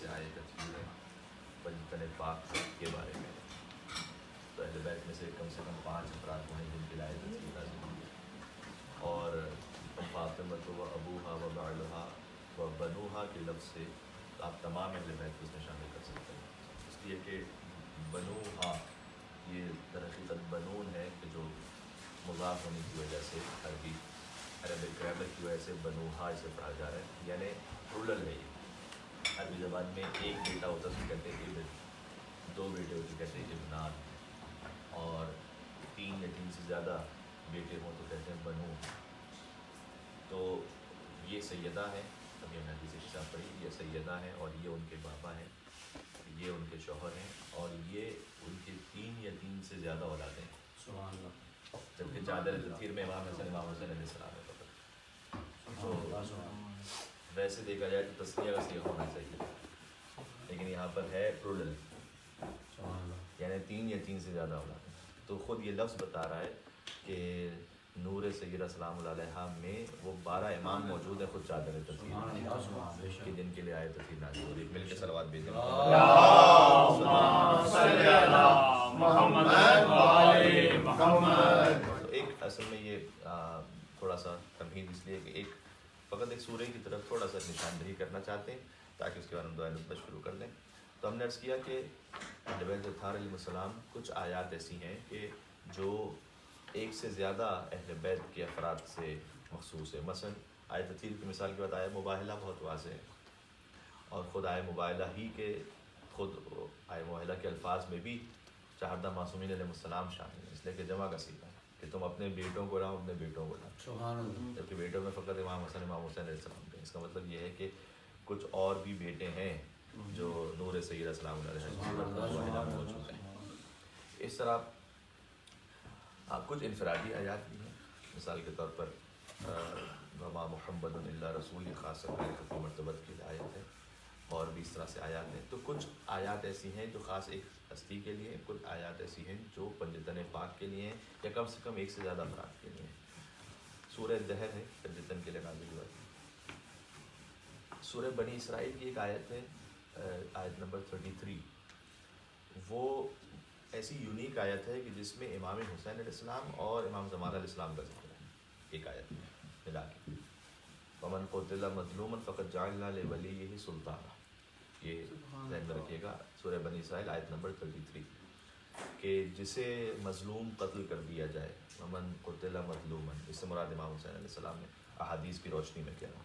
سے آیت تفسیر ہے پنجتن پاک کے بارے میں. تو اہل بیت میں سے کم 5 افراد ہیں جن کی آیت تفسیر نازل ہوئی ہے. اور فاطمہ و ابوہا و بعلہا و بنوہا کے لفظ سے آپ تمام اہل بیت کو اس میں شامل کر سکتے ہیں، اس لیے کہ بنوہا یہ در حقیقت بنون ہے کہ جو مضاف ہونے کی وجہ سے عربک گرامر کی وجہ سے بنوہا اسے پڑھا جا رہا ہے، یعنی پلورل ہے. یہ عربی زبان میں ایک بیٹا ہوتا ہے تو کہتے ہیں ابن، 2 بیٹے ہوتے کہتے ہیں ابنان، اور 3 یا 3 سے زیادہ بیٹے ہوں تو کہتے ہیں بنو. تو یہ سیدہ ہیں، ابھی ہم نے حدیث شریف پڑھی، یہ سیدہ ہیں اور یہ ان کے بابا ہیں، یہ ان کے شوہر ہیں، اور یہ ان کے 3 یا 3 سے زیادہ اولادیں ہیں. سبحان اللہ. جبکہ چادر تطہیر میں امام حسن علیہ السلام ہے فقط. تو ویسے دیکھا جائے تو تسنیہ کا صیغہ ہونا چاہیے، لیکن یہاں پر ہے پلورل، یعنی 3 یا 3 سے زیادہ اولاد ہیں. تو خود یہ لفظ بتا رہا ہے کہ نور سیدہ سلام اللہ علیہا میں وہ 12 امام موجود ہیں خود چادر تطہیر کہ جن کے لیے آیت تطہیر نازل ہو رہی ہے. مل کے صلوات بھیجیں. تو ایک اصل میں یہ تھوڑا سا تمہید اس لیے کہ ایک فقط ایک سورہ کی طرف تھوڑا سا نشاندہی کرنا چاہتے ہیں تاکہ اس کے بعد ہم دعائیں نطبت شروع کر دیں. تو ہم نے عرض کیا کہ اہل بیت اطہار علیہ السلام کچھ آیات ایسی ہیں کہ جو ایک سے زیادہ اہل بیت کے افراد سے مخصوص ہے. مثلا آیت تطہیر کی مثال کے بعد آیت مباہلہ بہت واضح ہے، اور خود آیت مباہلہ ہی کے خود آیت مباہلہ کے الفاظ میں بھی چہاردہ معصومین علیہ السلام شامل ہیں، اس لیے کہ جمع کا صیغہ ہے کہ تم اپنے بیٹوں کو لاؤ، اپنے بیٹوں کو لاؤ. جبکہ بیٹوں میں فقط امام حسن امام حسین علیہ السلام کے. اس کا مطلب یہ ہے کہ کچھ اور بھی بیٹے ہیں جو نور سیدہ سلام علیہ موجود ہیں. اس طرح کچھ انفرادی آیات بھی ہیں. مثال کے طور پر وما محمد الا رسول، یہ خاص ختم مرتبت کی آیت ہے، اور بھی اس طرح سے آیات ہیں. تو کچھ آیات ایسی ہیں جو خاص ایک ہستی کے لیے، کچھ آیات ایسی ہیں جو پنجتن پاک کے لیے ہیں یا کم سے کم ایک سے زیادہ افراد کے لیے ہیں. سورہ دہر ہے پنجتن کے لیے نازل ہوا. سورہ بنی اسرائیل کی ایک آیت ہے، آیت نمبر 33. وہ ایسی یونیک آیت ہے کہ جس میں امام حسین علیہ السلام اور امام زمان علیہ السلام کا ذکر ہے ایک آیت میں ملا کے. ومن قتل مظلوما فقد جعلنا لولیہ سلطانا، یہ ذہن میں رکھیے گا. سورہ بنی اسرائیل آیت نمبر 33 کہ جسے مظلوم قتل کر دیا جائے، ومن قتل مظلوما، اس سے مراد امام حسین علیہ السلام نے احادیث کی روشنی میں کہہ رہا ہوں.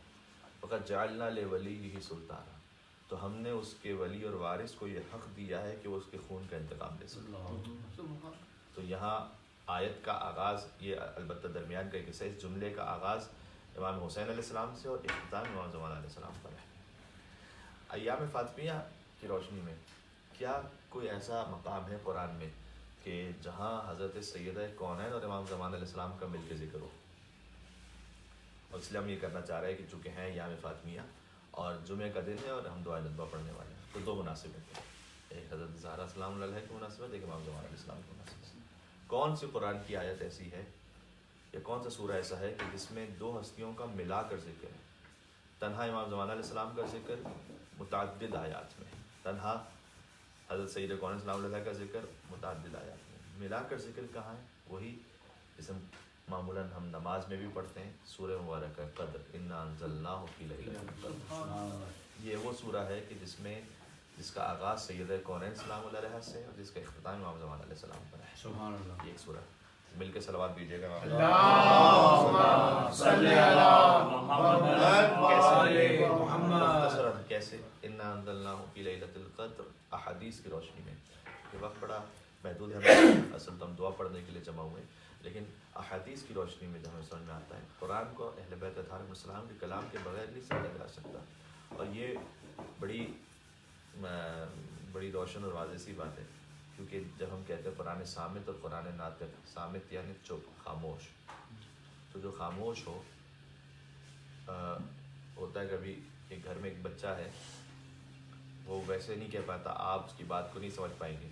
فقد جعلنا لولیہ سلطانا، تو ہم نے اس کے ولی اور وارث کو یہ حق دیا ہے کہ وہ اس کے خون کا انتقام لے سکے. تو یہاں آیت کا آغاز، یہ البتہ درمیان کا ایک حصہ، اس جملے کا آغاز امام حسین علیہ السلام سے اور اختتام امام زمان علیہ السلام پر ہے. ایام فاطمیہ کی روشنی میں کیا کوئی ایسا مقام ہے قرآن میں کہ جہاں حضرت سیدہ کونین اور امام زمان علیہ السلام کا مل کے ذکر ہو؟ اور اس لیے ہم یہ کرنا چاہ رہے ہیں کہ چونکہ ہیں ایام فاطمیہ اور جمعہ کا دن ہے اور ہم دعائے ندبہ پڑھنے والے ہیں، تو 2 مناسبتیں، ایک حضرت زہرا سلام اللہ علیہ کی مناسبت، ایک امام زمان علیہ السلام کی مناسبت. کون سی قرآن کی آیت ایسی ہے یا کون سا سورہ ایسا ہے کہ جس میں 2 ہستیوں کا ملا کر ذکر ہے؟ تنہا امام زمان علیہ السلام کا ذکر متعدد آیات میں، تنہا حضرت سید کونین سلام اللہ کا ذکر متعدد آیات میں، ملا کر ذکر کہاں ہے؟ وہی جس معمولاً ہم نماز میں بھی پڑھتے ہیں، سورہ مبارکہ قدر، انا انزلناہ فی لیلۃ القدر. یہ وہ سورہ ہے کہ جس کا آغاز سید کونین سلام اللہ علیہ سے اور جس کا اختتام امام زمان علیہ السلام پر ہے. سبحان اللہ. یہ ایک سورہ. مل کے صلوات دیجیے گا. اللہم صلی علی محمد. مختصراً کیسے؟ انا انزلناہ فی لیلۃ القدر، احادیث کی روشنی میں. یہ وقت بڑا محدود ہے، اصل تو ہم دعا پڑھنے کے لیے جمع ہوئے، لیکن احادیث کی روشنی میں جب ہمیں سمجھ میں آتا ہے قرآن کو اہل بیت اطہار علیہ السلام کے کلام کے بغیر نہیں سمجھا جا سکتا. اور یہ بڑی روشن اور واضح سی بات ہے، کیونکہ جب ہم کہتے ہیں قرآن صامت اور قرآن ناطق، صامت یعنی چپ، خاموش، تو جو خاموش ہو ہوتا ہے کبھی ایک گھر میں ایک بچہ ہے، وہ ویسے نہیں کہہ پاتا، آپ اس کی بات کو نہیں سمجھ پائیں گے،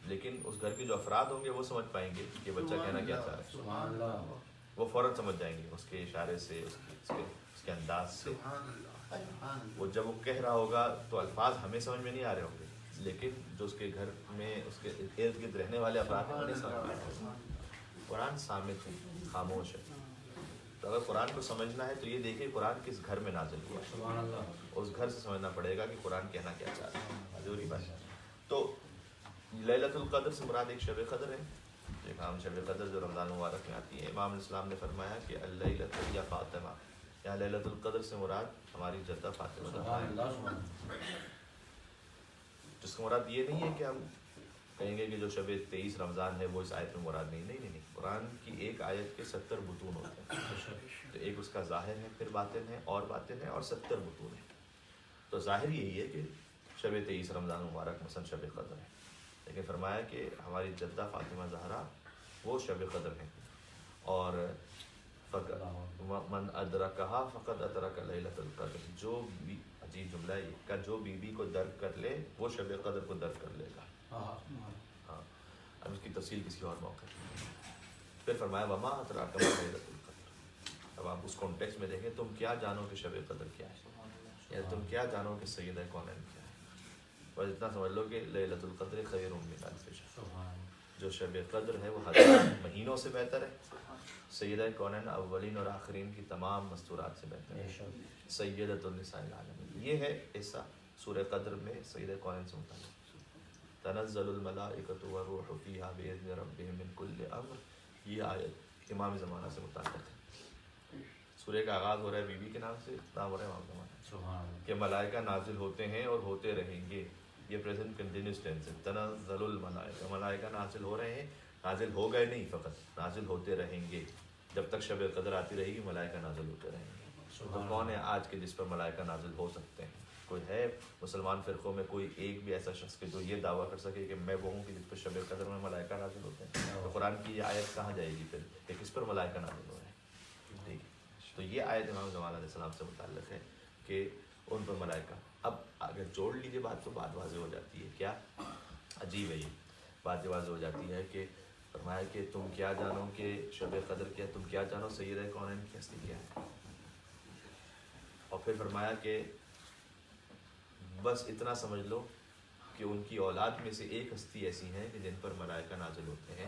لیکن اس گھر کے جو افراد ہوں گے وہ سمجھ پائیں گے کہ بچہ کہنا کیا چاہ رہا ہے. سبحان اللہ. وہ فوراً سمجھ جائیں گے اس کے اشارے سے، اس کے انداز سے. وہ جب وہ کہہ رہا ہوگا تو الفاظ ہمیں سمجھ میں نہیں آ رہے ہوں گے، لیکن جو اس کے گھر میں اس کے ارد گرد رہنے والے افراد ہیں انہیں سمجھ میں آ رہے ہیں۔ قرآن صامت ہے، خاموش ہے۔ تو اگر قرآن کو سمجھنا ہے تو یہ دیکھیں قرآن کس گھر میں نازل ہوا ہے، اس گھر سے سمجھنا پڑے گا کہ قرآن کہنا کیا چاہتا ہے، ضروری بات ہے۔ تو لیلۃ القدر سے مراد ایک شب قدر ہے، ایک عام شب قدر جو رمضان مبارک میں آتی ہے۔ امام الاسلام نے فرمایا کہ اللیلۃ یا فاطمہ، یہاں لیلۃ القدر سے مراد ہماری جدہ فاطمہ زہرا ہے، جس کا مراد یہ نہیں ہے کہ ہم کہیں گے کہ جو شب 23 رمضان ہے وہ اس آیت میں مراد نہیں، نہیں نہیں نہیں، قرآن کی ایک آیت کے 70 بطون ہوتے ہیں، تو ایک اس کا ظاہر ہے، پھر باطن ہے اور باطن ہے اور 70 بطون ہے۔ تو ظاہر یہی ہے کہ شب 23 رمضان مبارک مثلا شب قدر ہے، لیکن فرمایا کہ ہماری جدہ فاطمہ زہرا وہ شب قدر ہیں، اور من ادرکہا فقد ادرک لیلۃ القدر، جو بھی عجیب جملہ ہے یہ کا، جو بی بی کو درک کر لے وہ شب قدر کو درک کر لے گا۔ ہاں، اب اس کی تفصیل کسی اور موقع پہ۔ پھر فرمایا وما ادراک ما لیلۃ القدر، اب آپ اس کانٹیکسٹ میں دیکھیں، تم کیا جانو کہ شب قدر کیا ہے، یا تم کیا جانو کہ سیدہ کونین کیا ہے، بس اتنا سمجھ لو کہ لیلۃ القدر خیر من الف شہر، جو شب قدر ہے وہ ہزار مہینوں سے بہتر ہے، سیدہ کونین اولین اور آخرین کی تمام مستورات سے بہتر ہے، سیدۃ النساء العالمین۔ یہ ہے حصہ سورہ قدر میں سیدہ کونین سے متعلق۔ تنزل الملائکۃ والروح فیہا بإذن ربہم من کل امر، یہ آیت امام زمانہ سے متعلق ہے۔ سورہ کا آغاز ہو رہا ہے بی بی کے نام سے، نام ہو رہا ہے امام زمانہ، کہ ملائکہ نازل ہوتے ہیں اور ہوتے رہیں گے، یہ پریزنٹ کنٹینیوس ٹینس ہے۔ تنزل الملائکہ، ملائکہ نازل ہو رہے ہیں، نازل ہو گئے نہیں، فقط نازل ہوتے رہیں گے، جب تک شب قدر آتی رہے گی ملائکہ نازل ہوتے رہیں گے۔ تو کون ہے آج کے جس پر ملائکہ نازل ہو سکتے ہیں؟ کوئی ہے مسلمان فرقوں میں کوئی ایک بھی ایسا شخص کہ جو یہ دعویٰ کر سکے کہ میں وہ ہوں کہ جس پر شب قدر میں ملائکہ نازل ہوتے ہیں؟ تو قرآن کی یہ آیت کہاں جائے گی پھر کہ کس پر ملائکہ نازل ہو رہے ہیں؟ ٹھیک ہے، تو یہ آیت امام زمان علیہ السلام سے متعلق ہے کہ ان پر ملائکہ۔ اب اگر جوڑ لیجیے بات تو بات واضح ہو جاتی ہے، کیا عجیب ہے یہ بات، واضح ہو جاتی ہے کہ فرمایا کہ تم کیا جانو کہ شب قدر کیا، تم کیا جانو سیدہ کونین کی ہستی کیا ہے، اور پھر فرمایا کہ بس اتنا سمجھ لو کہ ان کی اولاد میں سے ایک ہستی ایسی ہیں کہ جن پر ملائکہ نازل ہوتے ہیں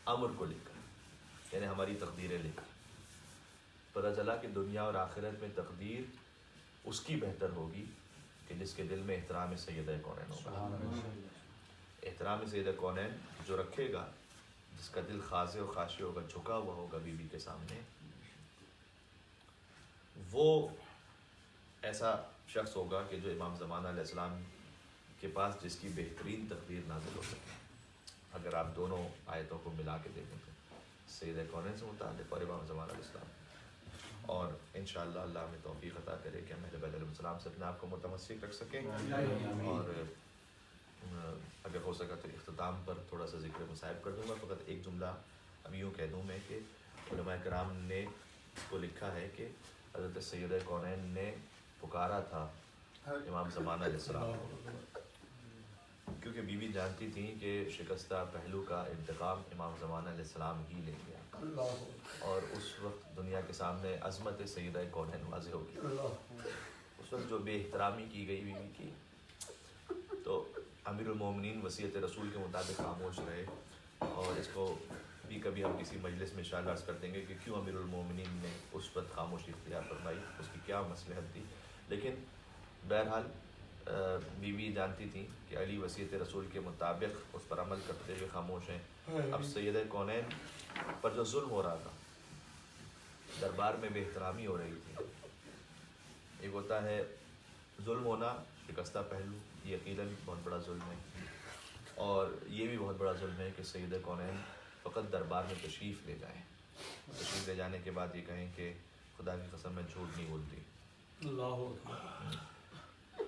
امر کو لے کر، یعنی ہماری تقدیریں لے کر۔ پتہ چلا کہ دنیا اور آخرت میں تقدیر اس کی بہتر ہوگی کہ جس کے دل میں احترام سیدہ کونین ہوگا۔ احترام سیدہ کونین جو رکھے گا، جس کا دل خاضع و خاشع ہوگا، جھکا ہوا ہوگا بی بی کے سامنے، وہ ایسا شخص ہوگا کہ جو امام زمانہ علیہ السلام کے پاس جس کی بہترین تقدیر نازل ہو سکے۔ اگر آپ دونوں آیتوں کو ملا کے دیکھیں تو سیدہ کونین سے متعلق اور امام زمانہ علیہ السلام، اور انشاءاللہ اللہ ہمیں توفیق عطا کرے کہ ہم اہل بیت علیہ السلام سے اپنے آپ کو متمسک رکھ سکیں۔ اور اگر ہو سکا تو اختتام پر تھوڑا سا ذکر مصائب کر دوں گا، فقط ایک جملہ اب یوں کہہ دوں میں کہ علماء کرام نے اس کو لکھا ہے کہ حضرت سیدہ کونین نے پکارا تھا امام زمانہ علیہ السلام کو، کیونکہ بی بی جانتی تھیں کہ شکستہ پہلو کا انتقام امام زمانہ علیہ السلام ہی لیں گے، اور اس وقت دنیا کے سامنے عظمت سیدہ کونین واضح ہوگی۔ اس وقت جو بے احترامی کی گئی بی بی کی، تو امیر المومنین وصیت رسول کے مطابق خاموش رہے، اور اس کو بھی کبھی ہم کسی مجلس میں انشاءاللہ عرض کر دیں گے کہ کیوں امیر المومنین نے اس وقت خاموشی اختیار فرمائی، اس کی کیا مصلحت تھی۔ لیکن بہرحال بی بی جانتی تھیں کہ علی وصیت رسول کے مطابق اس پر عمل کرتے ہوئے خاموش ہیں۔ اب سیدہ کونین پر جو ظلم ہو رہا تھا، دربار میں بے احترامی ہو رہی تھی، ایک ہوتا ہے ظلم ہونا، شکستہ پہلو، یہ یقیناً بہت بڑا ظلم ہے، اور یہ بھی بہت بڑا ظلم ہے کہ سیدہ کونین فقط دربار میں تشریف لے جائیں، تشریف لے جانے کے بعد یہ کہیں کہ خدا کی قسم میں جھوٹ نہیں بولتی،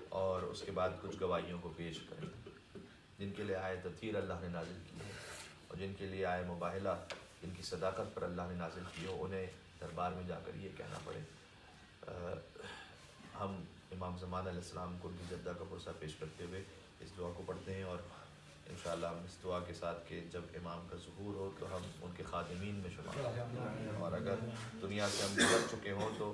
اور اس کے بعد کچھ گواہیوں کو پیش کریں جن کے لیے آئے تطہیر اللہ نے نازل کی ہے، اور جن کے لیے آئے مباہلہ، جن کی صداقت پر اللہ نے نازل کی ہو، انہیں دربار میں جا کر یہ کہنا پڑے۔ ہم امام زمانہ علیہ السلام کو ان کی جدہ کا پرسہ پیش کرتے ہوئے اس دعا کو پڑھتے ہیں، اور انشاءاللہ ہم اس دعا کے ساتھ کہ جب امام کا ظہور ہو تو ہم ان کے خادمین میں شمار ہوں، اور اگر دنیا سے ہم گزر چکے ہوں تو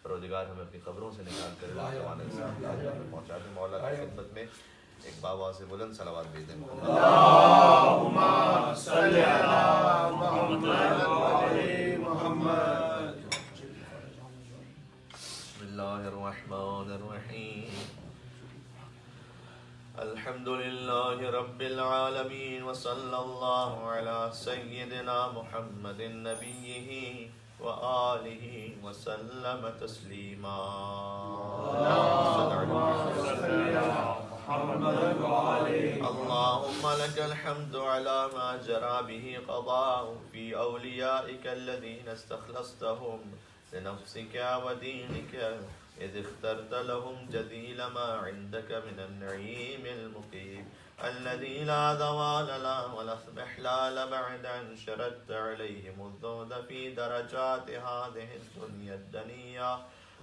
پروردگار ہمیں اپنی قبروں سے نکال کر جوان انسان کی حاضری میں پہنچا دے. مولا کی خدمت میں ایک بابا سے بلند صلوات بھیج دیں. اللہم صلی علی محمد وعلی محمد. بسم اللہ الرحمن الرحیم. الحمد للہ رب العالمین وصلی اللہ علی سیدنا محمد نبیہ وآلہ وسلم تسلیما. اللهم لك الحمد على ما جرى به قضاء في أوليائك الذين استخلصتهم لنفسك ودينك إذ اخترت لهم جزيل ما عندك من النعيم المقيم الذي لا زوال له ولا اضمحلال بعد أن شردت عليهم الذود في درجات هذه الدنيا الدنيا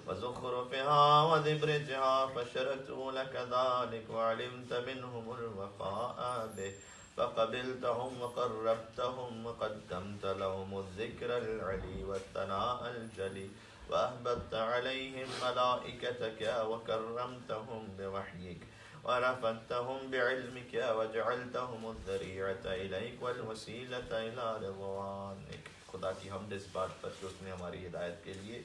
وزخرفها وذبرجها فشرتوا لك ذلك وعلمت منهم الوفاء به فقبلتهم وقربتهم وقدمت لهم الذكر العلي والثناء الجلي وأهبطت عليهم ملائكتك وكرمتهم بوحيك ورفعتهم بعلمك وجعلتهم الذريعة إليك والوسيلة إلى رضوانك. خدا کی حمد اس بات پر کہ اس نے ہماری ہدایت کے لیے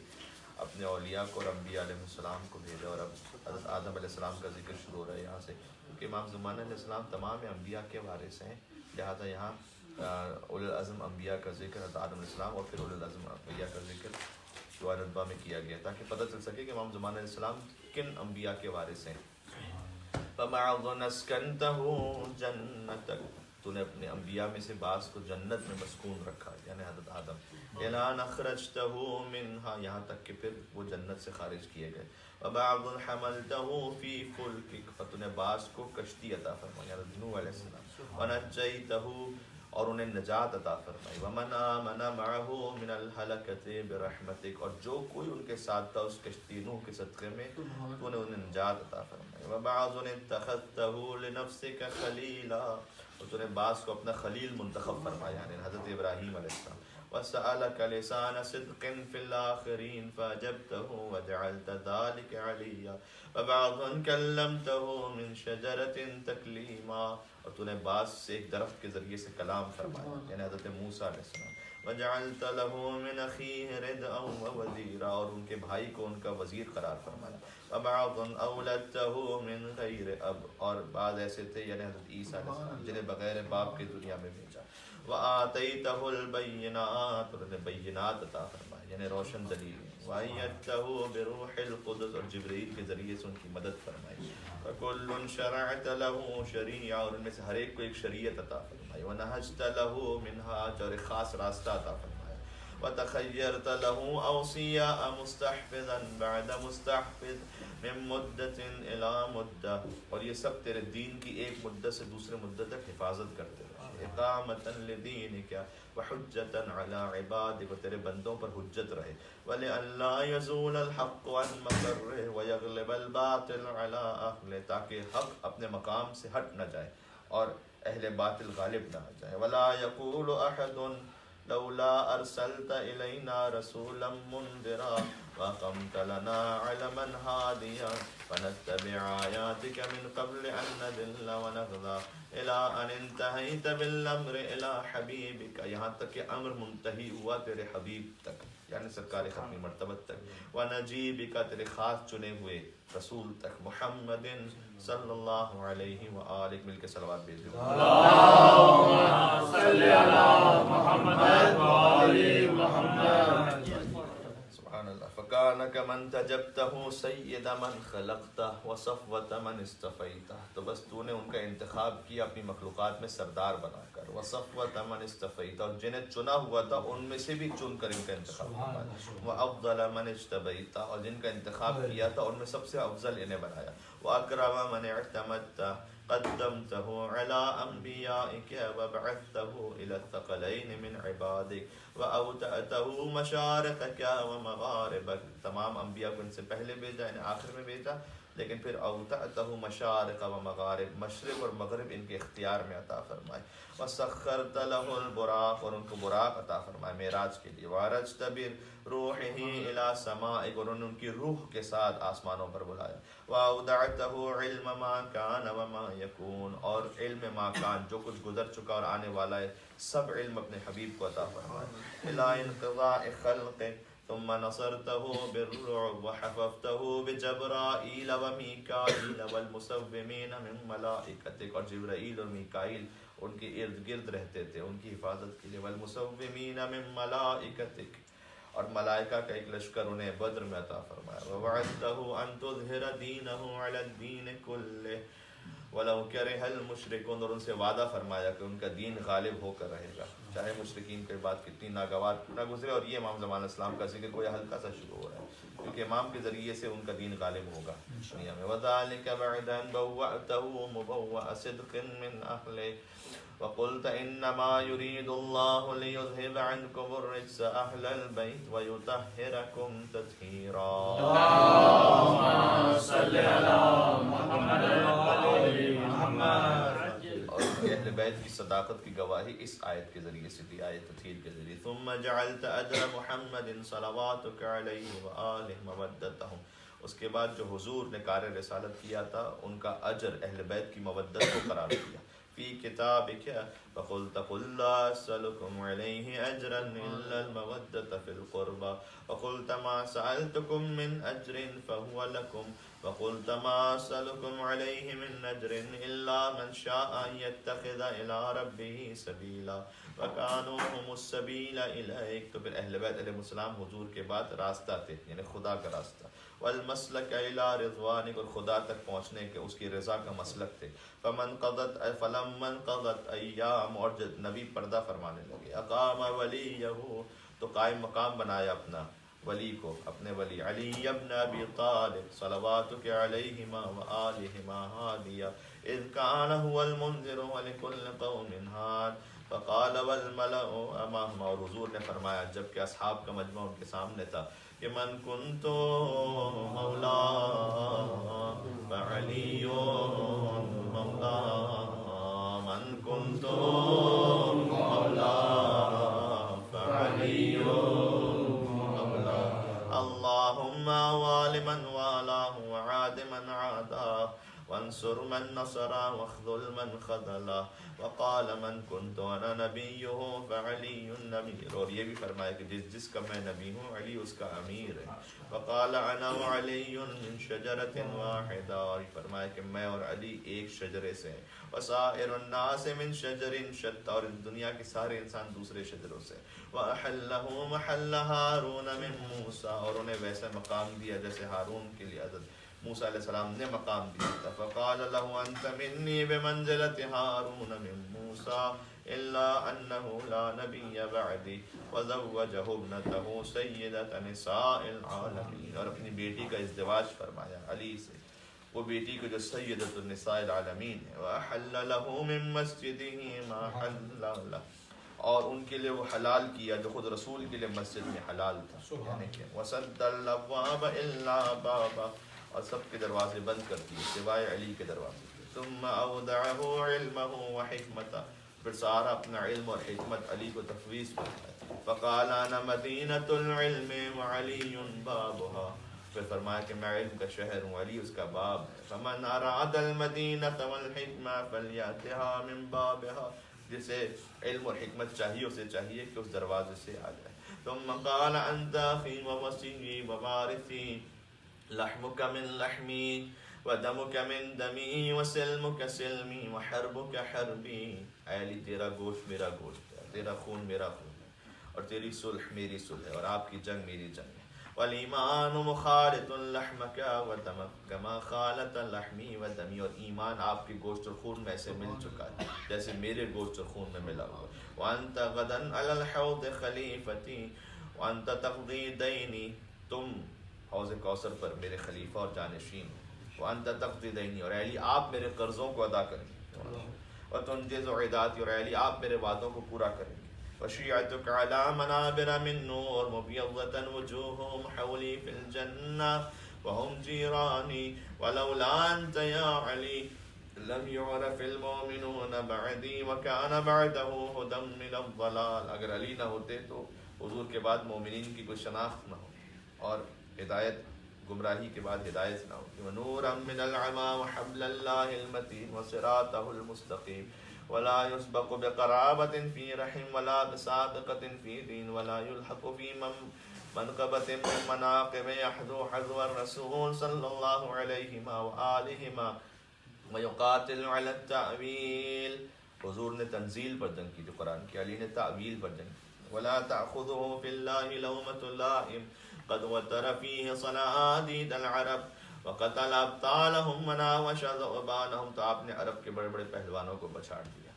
اپنے اولیاء کو اور انبیاء علیہ السلام کو بھیجا. اور اب حضرت آدم علیہ السلام کا ذکر شروع ہو رہا ہے یہاں سے, کیونکہ امام زمانہ علیہ السلام تمام انبیاء کے وارث ہیں, لہٰذا یہاں اولو العزم انبیاء کا ذکر حضرت آدم علیہ السلام اور پھر اولو العزم انبیاء کا ذکر سورہ نبا میں کیا گیا تاکہ پتہ چل سکے کہ امام زمانہ علیہ السلام کن انبیاء کے وارث ہیں. فَمَعَظُ نَسْكَنْتَهُ جَنَّتَكَ, تو نے اپنے انبیاء میں سے بعض کو جنت میں مسکون رکھا, یعنی حضرت آدم. اِلَىٰ نَخْرَجْتَهُ مِنْهَا, یہاں تک کہ پھر وہ جنت سے خارج کیے گئے. وَبَعْضٌ حَمَلْتَهُ فِي فُلْكِكَ, اور تو نے بعض کو کشتی عطا فرمائی, حضرت نوح علیہ السلام. وَنَجَّيْتَهُ, اور انہیں نجات عطا فرمائی. وَمَنْ آمَنَ مَعَهُ مِنَ الْهَلَكَةِ بِرَحْمَتِكَ, اور جو کوئی ان کے ساتھ تھا اس کشتی نوح کے صدقے میں تو نے انہیں نجات عطا فرمائی. وَبَعْضٌ اتَّخَذْتَهُ لِنَفْسِكَ خَلِيلًا, اور تو نے بعض کو اپنا خلیل منتخب فرمایا, یعنی حضرت ابراہیم علیہ السلام. وَسَأَلَكَ لِسَانَ صِدْقٍ فِي الْآخِرِينَ فَأَجَبْتَهُ وَجَعَلْتَ ذَلِكَ عَلِيًّا. وَبَعْضًا كَلَّمْتَهُ مِنْ شَجَرَةٍ تَكْلِيمًا, اور تو نے بعض سے ایک درخت کے ذریعے سے کلام فرمایا, یعنی حضرت موسیٰ علیہ السلام. وَجَعَلْتَ لَهُ مِنْ أَخِيهِ رِضْءًا وَوَزِيرًا, اور ان کے بھائی کو ان کا وزیر قرار فرمایا. وَبَعْضًا أَوْلَدْتَهُ مِنْ غَيْرِ أَبٍ, اور بعض ایسے تھے یعنی حضرت عیسیٰ علیہ السلام جنہیں بغیر باپ کے دنیا میں بھیجا. وَآتَيْتَهُ الْبَيِّنَاتِ, اور انہیں بینات عطا فرمائے یعنی روشن دلیل. وَأَيَّدْتَهُ بِرُوحِ الْقُدُسِ, اور جبرائیل کے ذریعے سے ان کی مدد فرمائی. فَكُلٌّ شَرَعْتَ لَهُ شَرِيعَةً, اور ان میں سے ہر ایک کو ایک شریعت عطا فرمائی. وَنَهَجْتَ لَهُ مِنْهَاجًا, اور ایک خاص راستہ عطا فرمایا. وَتَخَيَّرْتَ لَهُ أَوْصِيَاءَ مُسْتَحْفِظًا بَعْدَ مُسْتَحْفِظٍ مِّن مُدَّةٍ إِلَىٰ مُدَّةٍ, اور یہ سب تیرے دین کی ایک مدت سے دوسرے مدت تک حفاظت کرتے رہے. اقامة لدینک وحجة علی عبادک, و تیرے بندوں پر حجت رہے. وَلِأَلَّا يَزُولَ الْحَقُّ عَنْ مَقَرِّهِ وَيَغْلِبَ الْبَاطِلُ عَلَىٰ أَهْلِهِ, تاکہ حق اپنے مقام سے ہٹ نہ جائے اور اہل باطل غالب نہ آ جائے. وَلَا يَقُولُ أَحَدٌ لَوْلَا أَرْسَلْتَ إِلَيْنَا رَسُولًا مُنْذِرًا وَأَقَمْتَ لَنَا عِلْمًا هَادِيًا فَنَتَّبِعَ آيَاتِكَ مِنْ قَبْلِ أَن نَّذِلَّ وَنَخْزَىٰ إِلَىٰ أَنِ انتَهَيْتَ بِالْأَمْرِ إِلَىٰ حَبِيبِكَ, یہاں تک کہ امر منتہی ہوا تیرے حبیب تک, یعنی سرکار ختمی مرتبت تک. وَنَجِيبِكَ, تیرے خاص چنے ہوئے رسول تک, محمد صلی اللہ علیہ وآلہ, مل کے صلوات بھیج دو. اللہم صلی علی محمد وآل محمد. سبحان اللہ. فَكَانَكَ مَنْ تَجَبْتَهُ سَيِّدَ مَنْ خَلَقْتَهُ وَصَفْوَةَ مَنْ اسْتَفَيْتَهُ, تو بس تو نے ان کا انتخاب کیا اپنی مخلوقات میں سردار بنا کر. وَصَفْوَةَ مَنْ اسْتَفَيْتَهُ, اور جنہیں چنا ہوا تھا ان میں سے بھی چن کر ان کا انتخاب کیا. وَأَفْضَلَ مَنْ اجْتَبَيْتَهُ, اور جن کا انتخاب کیا تھا ان میں سب سے افضل انہیں بنایا. وَأَكْرَمَ مَنْ اعْتَمَدْتَهُ قدمته على أنبيائك وبعثته إلى الثقلين من عبادك وأوتأته مشارقك ومغاربك, تمام انبیاء کو ان سے پہلے بھیجا, یعنی آخر میں بھیجا, لیکن پھر اوتعتہ مشارق و مغارب، مشرق اور مغرب ان کے اختیار میں عطا فرمائے، وسخرت له البراق، اور ان کو براق عطا فرمائے معراج کے لیے، وعرجت بروحہ الی سمائک، اور انہوں نے ان کی روح کے ساتھ آسمانوں پر بلایا، واودعتہ علم ما کان وما یکون، اور علم ما کان جو کچھ گزر چکا اور آنے والا ہے سب علم اپنے حبیب کو عطا فرمائے، الی انقضاء خلقک، ثم نصرته بالرعب وحفظته بجبرائیل ومیکائیل والمسومین من ملائکتک، اور جبرائیل اور میکائیل ان کے ارد گرد رہتے تھے ان کی حفاظت کے لیے، والمسومین من ملائکتک، اور ملائکہ کا ایک لشکر انہیں بدر میں عطا فرمایا، ووعدته ان تظہر دینه علی الدین کلہ وَلَوْ كَرِهَ الْمُشْرِكُونَ، اور ان سے وعدہ فرمایا کہ ان کا دین غالب ہو کر رہے گا چاہے مشرکین کی بات کتنی ناگوار نہ گزرے۔ اور یہ امام زمان اسلام کا ذکر کوئی ہلکا سا شروع ہو رہا ہے کیونکہ امام کے ذریعے سے ان کا دین غالب ہوگا دنیا میں۔ وَذَلِكَ بَعْدَ أَنْ بَوَّأْتَهُ مُبَوَّأَ صِدْقٍ مِّنْ أَهْلِهِ وَقُلْتَ إِنَّمَا يُرِيدُ اللَّهُ لِيُذْهِبَ عَنْكُمُ الرِّجْسَ أَهْلَ الْبَيْتِ وَيُطَهِّرَكُمْ تَطْهِيرًا۔ اللهم صل على محمد وعلى محمد۔ اور ان کے اہل بیت کی صداقت کی گواہی اس آیت کے ذریعے سے دی، آیت تطہیر کے ذریعے۔ ثم جعلت اجر محمد صلواتک علیہ وآلہ مودتہم، اس کے بعد جو حضور نے کار رسالت کیا تھا ان کا اجر اہل بیت کی مودت کو قرار دیا۔ فی کتابک فقلت قل لا اسألکم علیہ اجرا الا المودۃ فی القربى وقلت ما سألتکم من اجر فهو لکم وقلت ما اسألکم علیہ من اجر الا من شاء ان یتخذ الی ربہ سبیلا وکانوا هم السبیل الیک۔ تو پھر اہل بیت علیہ السلام حضور کے بعد راستہ تھے یعنی خدا کا راستہ، والمسلک الی رضوانک، اور خدا تک پہنچنے کے اس کی رضا کا مسلک تھے۔ فلما انقضت ایام، اور جب نبی پردہ فرمانے لگے، اقام ولیہ، تو قائم مقام بنایا اپنا ولی کو، اپنے ولی علی ابن ابی طالب صلواتک علیہما وآلہما ہادیا اذ کان هو المنذر ولکل قوم ہاد فقال والملأ امامہ، اور حضور نے فرمایا جبکہ اصحاب کا مجمع ان کے سامنے تھا کہ من کنت مولا فعلی مولا، من کنت مولا فعلی مولا، اللہم وال من والاہ وعاد من عاداہ وانصر من نصرہ واخذل من خذلہ، وقال من کنت انا نبیہ فعلی الامیر، اور یہ بھی فرمایا کہ جس کا میں نبی ہوں علی اس کا امیر ہے۔ وقال انا وعلی من شجرۃ واحدہ، اور فرمایا کہ میں اور علی ایک شجرے سے ہیں، وسائر الناس من شجر شتى، اور دنیا کے سارے انسان دوسرے شجروں سے، وأحلہ محل ہارون من موسیٰ، اور انہیں ویسا مقام دیا جیسے ہارون کے لیے حضرت موسیٰ علیہ السلام نے مقام دیا تھا۔ فقال له انت منی بمنزلۃ ہارون من موسیٰ الا انه لا نبی بعدی وزوجہ ابنتہ سیدۃ نساء العالمین، اور اپنی بیٹی کا ازدواج فرمایا علی سے، وہ بیٹی کو جو سیدۃ النساء العالمین ہے، وأحل له من مسجدہ ما حل له، اور ان کے لیے وہ حلال کیا جو خود رسول کے لیے مسجد میں حلال تھا، یعنی کہ وسد الابواب الا بابا، اور سب کے دروازے بند کر دیے سوائے علی کے دروازے۔ ثم اودعہ علمہ وحکمتہ، پھر سارا اپنا علم اور حکمت علی کو تفویض فرمایا۔ فقال انا مدینۃ العلم وعلی بابها، پھر فرمایا کہ میں علم کا شہر ہوں علی اس کا باب ہے۔ فمن اراد المدینۃ والحکمہ فلیأتها من بابها، جسے علم اور حکمت چاہیے اسے چاہیے کہ اس دروازے سے آ جائے۔ ثم قال انت اخی ووصی ووارثی، لحمک من لحمی ودمک من دمی وسلمک سلمی وحربک حربی، اے علی تیرا گوشت میرا گوشت ہے، تیرا خون میرا خون ہے، اور تیری صلح میری صلح ہے، اور آپ کی جنگ میری جنگ ہے۔ والایمان مخالط لحمک ودمک کما خالط لحمی ودمی، اور ایمان آپ کے گوشت اور خون میں سے مل چکا ہے جیسے میرے گوشت اور خون میں ملا ہوا۔ وانت غدا علی الحوض خلیفتی وانت تقضی دینی، تم حوض کوثر پر میرے خلیفہ اور جانشین، وانت تقضی دینی، اور علی آپ میرے قرضوں کو ادا کریں گے، وتنجز عداتی، اور علی آپ میرے وعدوں کو پورا کریں گے۔ وشیعتک علی منابر من نور مبیضۃ وجوہہم حولی فی الجنہ وهم جيراني ولولا أنت يا علي لم يعرف المؤمنون بعدي وكان بعده هدى من الضلال. اگر علی نہ ہوتے تو حضور کے بعد مومنین کی کوئی شناخت نہ ہو اور ہدایت گمراہی کے بعد ہدایت نہ ہوتی. ونورا من العمى وحبل الله المتين وصراطه المستقيم ولا يسبق بقرابة في رحم ولا بسابقة في دين ولا يلحق في منقبة من مناقب يحذو حذو الرسول صلى الله عليه وآله ويقاتل على التأويل. حضور نے تنزیل پر جنگ کی جو قرآن کی، علی نے تعویل پر جنگ کی. ولا تأخذه في الله لومة لائم قد وتر فيه صناديد العرب وقتل ابطالهم وناوش ذؤبانهم. تو آپ نے عرب کے بڑے بڑے پہلوانوں کو بچھاڑ دیا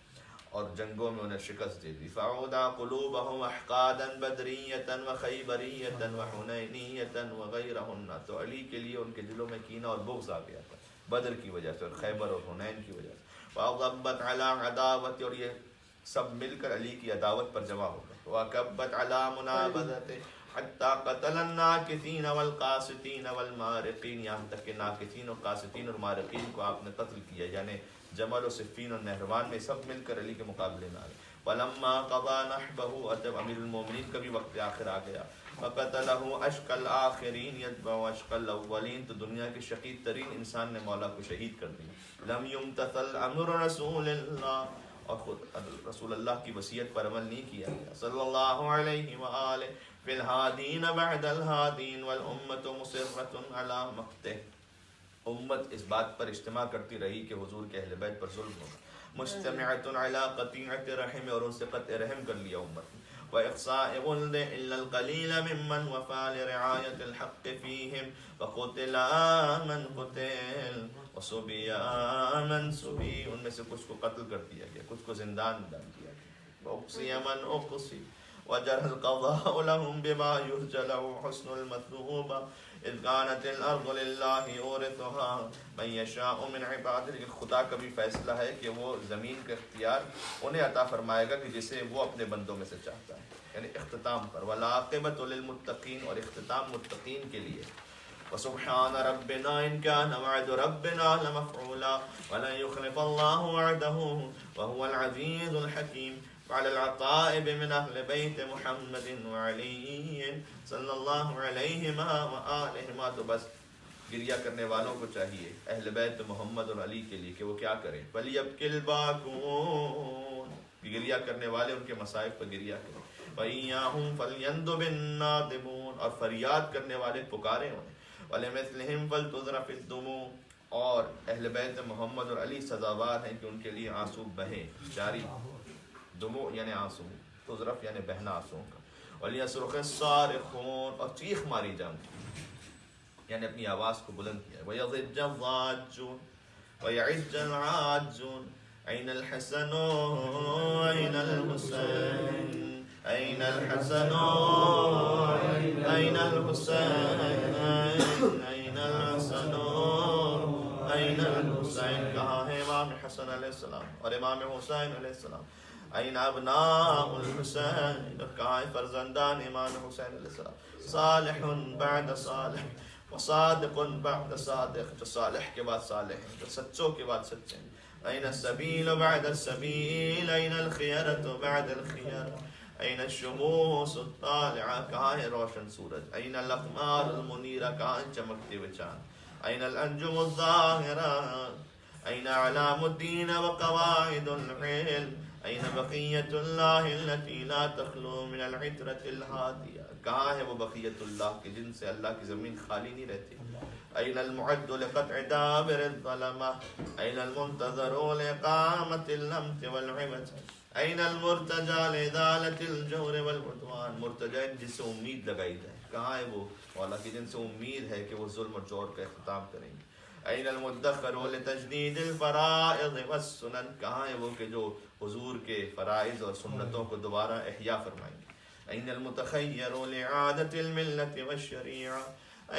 اور جنگوں میں انہیں شکست دے دی. فعودا قلوبهم احقادا بدریة وخیبریة وحنینیة وغیرهن. تو علی کے لیے ان کے دلوں میں کینہ اور بغض آ گیا تھا بدر کی وجہ سے اور خیبر اور حنین کی وجہ سے. وَأَغَبَّتْ عَلَىٰ عَدَاوَتِ. اور یہ سب مل کر علی کی عداوت پر جمع ہو گئے. وَأَكَبَّتْ عَلَىٰ مُنَابَذَتِهِ حَتَّىٰ قَتَلَ النَّاكِثِينَ وَالْقَاسِطِينَ وَالْمَارِقِينَ. یہاں تک کہ ناکثین اور قاسطین اور مارقین کو آپ نے قتل کیا، یعنی جمل و صفین اور نہروان میں سب مل کر علی کے مقابلے میں آ گئے. وَلَمَّا قَضَىٰ نَحْبَهُ. اور جب امیر المومنین کا بھی وقت آخر آ گیا. وَقَتَلَهُ أَشْقَى الْآخِرِينَ يَتْبَعُ أَشْقَى الْأَوَّلِينَ. تو دنیا کے شقی ترین انسان نے مولا کو شہید کر دیا. لم يمتثل امر رسول اللہ. اور خود رسول اللہ کی وصیت پر عمل نہیں کیا گیا. صلی اللہ علیہ وآلہ فی الہادین بعد الہادین والامة مصرة علی مقتہ. امت اس بات پر اجتماع کرتی رہی کہ حضور کے اہل بیت پر ظلم ہوگا. مجتمعة علی قطیعة رحم. اور ان سے قطع رحم کر لیا امت. وإقصاء غلد إلا القليل ممن وفى لرعاية الحق فيهم وقتل من قتل وصبي من صبي. ان میں سے کچھ کو قتل کر دیا گیا، کچھ کو زندان ڈال دیا گیا. وأقصي من أقصي وجرى القضاء لهم بما يرجى له حسن المثوبة إذ كانت الأرض لله يورثها من يشاء من عباده. خدا کا بھی فیصلہ ہے کہ وہ زمین کا اختیار انہیں عطا فرمائے گا کہ جسے وہ اپنے بندوں میں سے چاہتا ہے. یعنی اختتام پر والعاقبۃ للمتقین. اور اختتام متقین کے لیے. وسبحان ربنا إن كان وعد ربنا لمفعولا ولن يخلف الله وعده وهو العزيز الحكيم. وعلى العطائب من أهل بيت محمد وعلي صلى الله عليهما وآلهما. تو بس گریہ کرنے والوں کو چاہیے اہل بیت محمد اور علی کے لیے کہ وہ کیا کریں. فَلْيَبْكِ الْبَاكُونَ. گریہ کرنے والے ان کے مصائب پر گریہ کریں. وَإِيَّاهُمْ فَلْيَنْدُبِ النَّادِمُونَ. اور فریاد کرنے والے پکارے انہیں. وَلِمِثْلِهِمْ فَلْتُذْرَفِ الدُّمُوعُ. اور اہل بیت محمد اور علی سزاوار ہیں کہ ان کے لیے آنسو بہیں جاری. دموع یعنی آنسو، تذرف یعنی بہنا آنسوؤں کا. وَلْيَصْرُخِ الصَّارِخُونَ. اور چیخ ماری جائیں یعنی اپنی آواز کو بلند کیا. وَيَضِجَّ الضَّاجُّونَ وَيَعِجَّ الْعَاجُّونَ أَيْنَ الْحَسَنُ أَيْنَ الْحُسَيْنُ أَيْنَ الْحَسَنُ أَيْنَ الْحُسَيْنُ أَيْنَ الْحَسَنُ أَيْنَ الْحُسَيْنُ. کہاں ہے امام حسن علیہ السلام اور امام حسین علیہ السلام. أين أبناء الحسين. کہاں ہے فرزندان امام حسین علیہ السلام. صالح بعد صالح وصادق بعد صادق. جو صالح کے بعد صالح ہیں، جو سچوں کے بعد سچے ہیں. أين السبيل بعد السبيل أين الخيرة بعد الخيرة أين الشموس الطالعة. کہاں ہے روشن سورج. أين الأقمار المنيرة. کہاں ہے چمکتے ہوئے چاند. أين الأنجم الظاهرة أين أعلام الدين وقواعد العلم أين بقية الله التي لا تخلو من العترة الهادية. کہاں ہے وہ بقیت اللہ کے جن سے اللہ کی زمین خالی نہیں رہتی. أين المعد لقطع دابر الظلمة أين المنتظر لإقامة الأمت والعبث أين المرتجى لإزالة الجور والعدوان. مرتجى جس سے امید لگائی جائے. کہاں ہے وہ مولا کی جن سے امید ہے کہ وہ ظلم اور جور کا اختتام کریں گے. أين المدخر لتجديد الفرائض والسنن. کہاں ہے وہ کہ جو حضور کے فرائض اور سنتوں کو دوبارہ احیا فرمائیں گے. أين المتخير لإعادة الملة والشريعة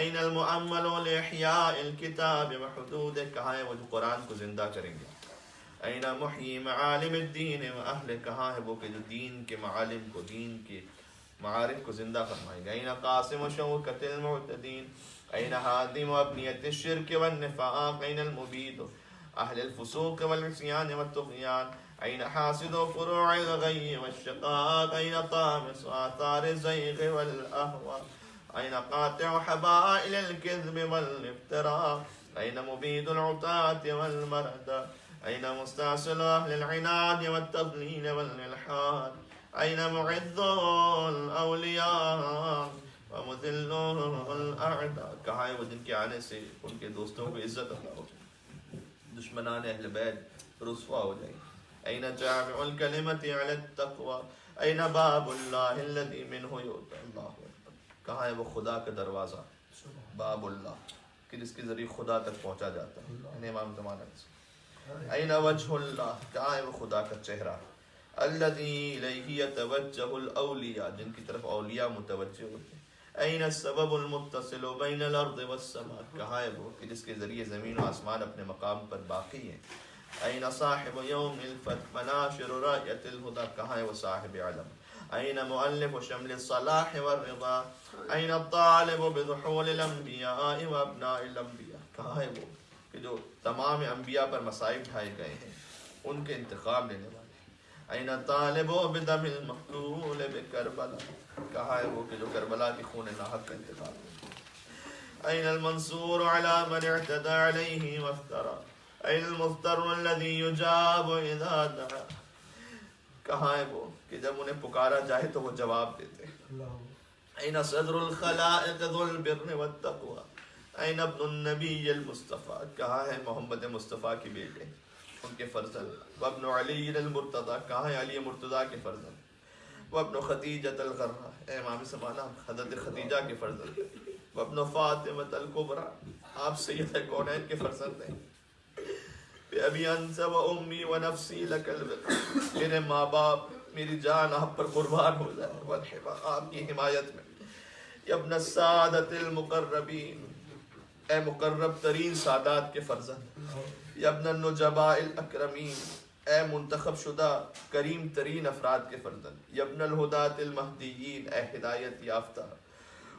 أين المؤمل لإحياء الكتاب وحدوده. کہاں ہے وہ جو قرآن کو زندہ کریں گے. أين محيي معالم الدين وأهله. کہاں ہے وہ کہ جو دین کے معالم کو، دین کے معارف کو زندہ فرمائیں گے. أين قاسم شوكة المعتدين أين هادم أبنية الشرك والنفاق أين المبيد أهل الفسوق والعصيان والطغيان أين حاسد فروع الغي والشقاق أين طامس آثار الزيغ والأهواء أين قاطع حبائل الكذب والافتراء أين مبيد العتاة والمردى أين مستعسل أهل العناد والتضليل والإلحاد أين معز الأولياء ومذل الأعداء. کہاں ہے وہ جن کے آنے سے ان کے دوستوں کو عزت عطا ہو جائے، دشمنان اہل بیت رسوا ہو جائیں. أين جامع الكلمة على التقوى أين باب الله الذي منه يؤتى الله أكبر. کہاں ہے وہ خدا کا دروازہ باب اللہ کہ جس کے ذریعے خدا تک پہنچا جاتا ہے، یعنی امام زمانہ سے. أين وجه اللہ کہاں ہے وہ خدا کا چہرہ الذي إليه يتوجه الأولياء جن کی طرف اولیاء متوجہ ہوتے ہیں. أين السبب المتصل بين الأرض والسماء کہاں ہے وہ کہ جس کے ذریعے زمین و آسمان اپنے مقام پر باقی ہیں. أين صاحب يوم الفتح مناشر راية الهدى کہاں ہے وہ صاحب علم. أين مؤلف شمل الصلاح والرضا أين الطالب بظحول الأنبياء وأبناء الأنبياء کہاں ہے وہ کہ جو تمام انبیاء پر مصائب ڈھائے گئے ہیں ان کے انتقام لینے والے. أين طالب بدم المقتول بكربلاء کہاں ہے وہ کہ جو کربلا کی خون ناحق کا انتقام لے. أين المنصور على من اعتدى عليه وافترى أين المضطر الذي يجاب إذا دعا کہاں ہے وہ کہ جب انہیں پکارا جائے تو وہ جواب دیتے. أين صدر الخلائق ذو البر والتقوى أين ابن النبي المصطفى کہاں ہے محمد مصطفیٰ کی بیٹے ان کے فرزند. وابن علی المرتضی کہاں ہے علی مرتضیٰ کے فرزند. وابن خدیجۃ الغرہ اے امام زمانہ حضرت خدیجہ کے فرزند. وابن فاطمہ الکبریٰ آپ سید کونین کے فرزند ہیں. ابی انت و امی و نفسی لک الوقا میرے ماں باپ میری جان آپ پر قربان ہو جائے. والحما آپ کی حمایت میں. یا ابن السادۃ المقربین اے مقرب ترین سادات کے فرزند. یا ابن النجباء الاکرمین اے منتخب شدہ کریم ترین افراد کے فرزند. یا ابن الہداۃ المہدیین اے ہدایت یافتہ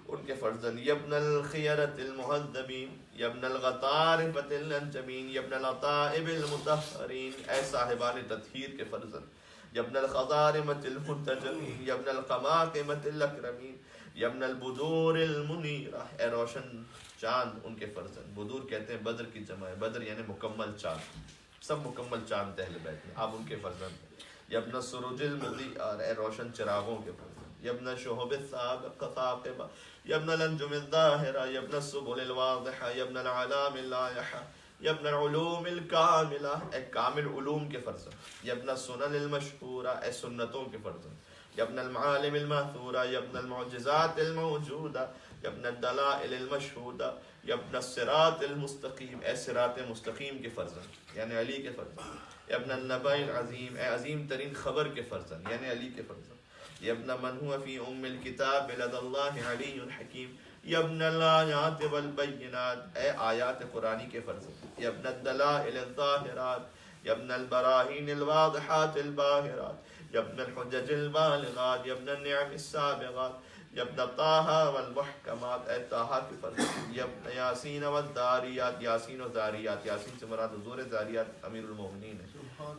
ان کے فرزند. یا ابن الخیرۃ المہذبین یا ابن الغطارفۃ الانجمین یا ابن العطائب المطہرین اے صاحبان تطہیر کے فرزند. یا ابن الخضارمۃ المنتجمین یا ابن القماقمۃ الاکرمین یا ابن البدور المنیرہ اے روشن چاند ان کے فرزند. بدور کہتے ہیں بدر کی جمع ہے، بدر یعنی مکمل چاند، سب مکمل چاند اہل بیت میں، آپ ان کے فرزند ہیں. یا ابن السروج المضیء اے روشن چراغوں کے فرزند. یا ابن الشہب الثاقبہ یا ابن الانجم الظاہرہ یا ابن السبل الواضحہ یا ابن العلام اللائحہ یا ابن العلوم الکاملہ اے کامل علوم کے فرزند. یا ابن السنن المشہورہ اے سنتوں کے فرزند. یا ابن المعالم الماثورہ یا ابن المعجزات الموجودہ یا ابن الدلائل المشہودہ یا ابن الصراط المستقیم اے صراط مستقیم کے فرزند یعنی علی کے فرزند. یا ابن النبأ العظیم اے عظیم ترین خبر کے فرزند یعنی علی کے فرزند. یا ابن من هو فی ام الکتاب لدى اللہ علی حکیم. یا ابن الآیات والبینات اے آیات قرآنی کے فرزند. یا ابن الدلائل الظاہرات یا ابن البراہین الواضحات الباہرات یا ابن الحجج البالغات یا ابن النعم السابغات یا ابن طٰہٰ والمحکمات اے طٰہٰ کے فرزند. یا ابن یاسین والذاریات یاسین و ذاریات یاسین سے مراد حضور ذاریات امیر المومنین ہے.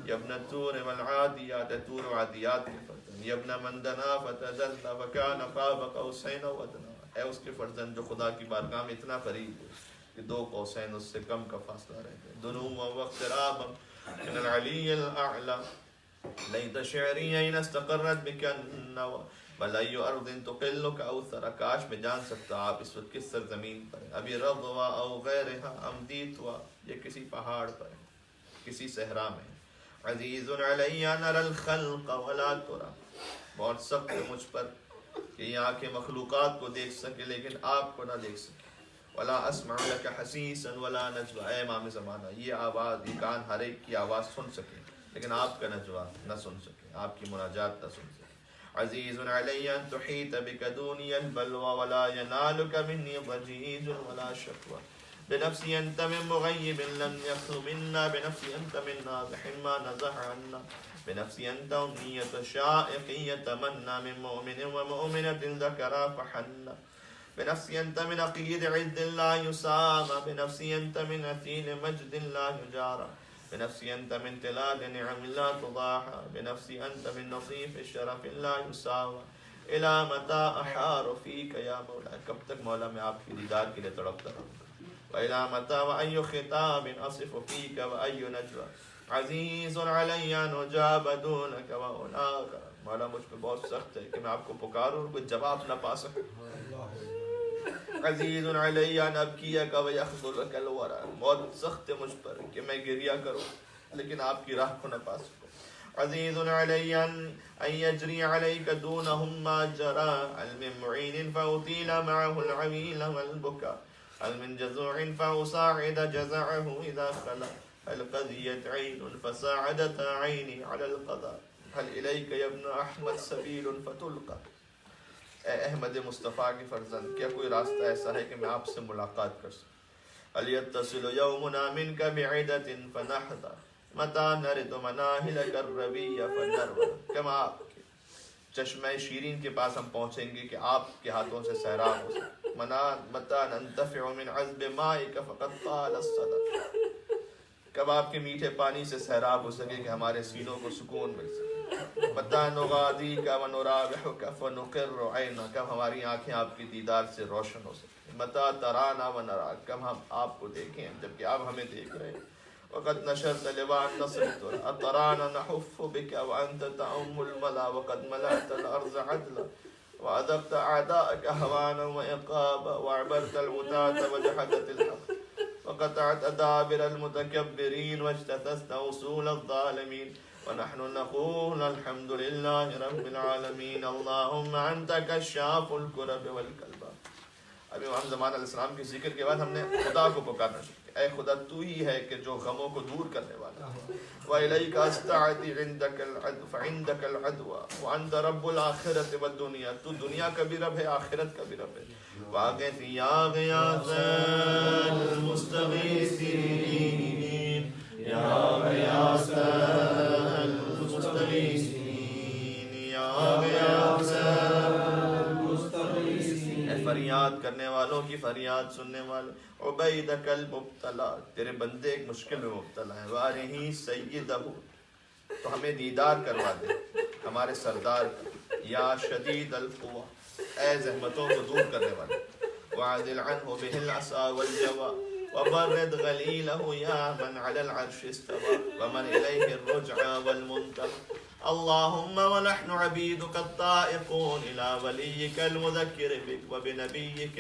یا ابن الطور والعادیات اے طور و عادیات کے فرزند. یا ابن من دنا فتدلی وکان قاب قوسین و ادنیٰ اے اس کے فرزند جو خدا کی بارگاہ میں اتنا قریب ہے کہ دو قوسین اس سے کم کا فاصلہ رہتا ہے. دنوا واقترابا من العلی الاعلی لیت شعری این استقرت بک النوى بل ای ارض تقلک او ثرى کاش میں جان سکتا آپ اس وقت کس سرزمین پر ہیں. ابی رضوا او غیرہا ام دیتوا یہ کسی پہاڑ پر ہے کسی صحرا میں. عزیز علی ان ارى الخلق ولا ترى بہت سخت ہے مجھ پر کہ یہاں کے مخلوقات کو دیکھ سکے لیکن آپ کو نہ دیکھ سکے. ولا اسمع لك حسیسا ولا نجوا اے امام زمانہ یہ آواز یہ کان ہر ایک کی آواز سن سکے لیکن آپ کا نجوا نہ سن سکے آپ کی مناجات نہ سن سکے. عزیز علی ان تحیط بک دونی البلوى ولا ینالک منی ضجیج ولا شکوى بنفسی انت من مغیب لم یخل منا بنفسی انت من نازح ما نزح عنا بنفسی انت امنیت شائق یتمنى من مؤمن ومؤمنة ذکرا فحنا بنفسي أنت من عقيد عز لا يسامى، بنفسي أنت من أثيل مجد لا يجارى، بنفسي أنت من تلاد نعم لا تضاحى، بنفسي أنت من نصيف الشرف لا يساوى، إلى متى أحار فيك يا مولا، کب تک مولا میں آپ کی دیدار کے لیے تڑپتا رہوں گا. وإلى متى وأي خطاب أصف فيك وأي نجوى عزيز علي أن أجاب دونك وأناك. مولا مجھ پہ بہت سخت ہے کہ میں آپ کو پکاروں اور کوئی جواب نہ پا سکوں. عزیز علی ان ابکیک ویخذلک الورى، بہت سخت ہے مجھ پر کہ میں گریہ کروں لیکن آپ کی راہ کو نہ پا سکوں. عزیز علی ان یجری علیک دونهم ما جرى، هل من معین فأطیل معه العویل والبكاء، هل من جزوع فأساعد جزعه إذا خلا، هل قضیت عین فساعدت عینی على القضاء، هل الیک یا ابن احمد سبیل فتلقى. اے احمد مصطفیٰ کی فرزند، کیا کوئی راستہ ایسا ہے کہ میں آپ سے ملاقات کر سکوں؟ هل يتصل يومنا منك بعدة فنحظى متى نرد مناهلك الربيع فنروى. کم آپ کے چشمہ شیرین کے پاس ہم پہنچیں گے کہ آپ کے ہاتھوں سے سیراب ہو سکے. متى ننتفع من عذب مائك فقد طال الصدى. کب آپ کے میٹھے پانی سے سیراب ہو سکے کہ ہمارے سینوں کو سکون مل سکے. متى نغاديك ونرابحك فنقر عينك، کب ہماری آنکھیں آپ کی دیدار سے روشن ہو سکیں. متى ترانا ونراك، کب ہم آپ کو دیکھیں جبکہ آپ ہمیں دیکھ رہے ہیں. وقد نشرت لواء النصر أترانا نحف بك وأنت تعم الملا، وقد ملأت الأرض عدلا وأذقت أعداءك هوانا وإقابا، وعبرت العتاة وجحدت الحق، وقطعت أدابر المتكبرين واجتثثت أصول الظالمين، ونحن نقول الحمد لله رب العالمين اللهم أنت كشاف الكرب والكلبا. ابھی امام زمان علیہ السلام کے ذکر کے بعد ہم نے خدا کو پکارنا شروع کیا. اے خدا تو ہی ہے کہ جو غموں کو دور کرنے والا ہے. وَإِلَيْكَ أَسْتَعْدِي عِنْدَكَ الْعَدْوَ فَعِنْدَكَ الْعَدْوَ وَأَنْتَ رَبُّ الْآخِرَةِ وَالدُّنْيَا، تو دنیا کا بھی رب ہے آخرت کا بھی رب ہے. وَاغِثْ يَا غِيَاثَ الْمُسْتَغِيثِينَ يَا غِيَاثَ الْمُسْتَغِيثِينَ يَا غِيَاثَ الْمُسْتَغِيثِينَ، اے فریاد کرنے والوں کی فریاد سننے والوں. عبیدک المبتلا، تیرے بندے ایک مشکل میں مبتلا ہے. وارہی سیدہ، تو ہمیں دیدار کروا دے ہمارے سردار کا. یا شدید القوى، اے زحمتوں کو دور کرنے والے. وعدل عنہ به العصا والجوى وبرد غلیلہ یا من علی العرش استوى ومن الیہ الرجع والمنتهى. اللهم ونحن عبيدك الطائقون إلى وليك المذكر بك وبنبيك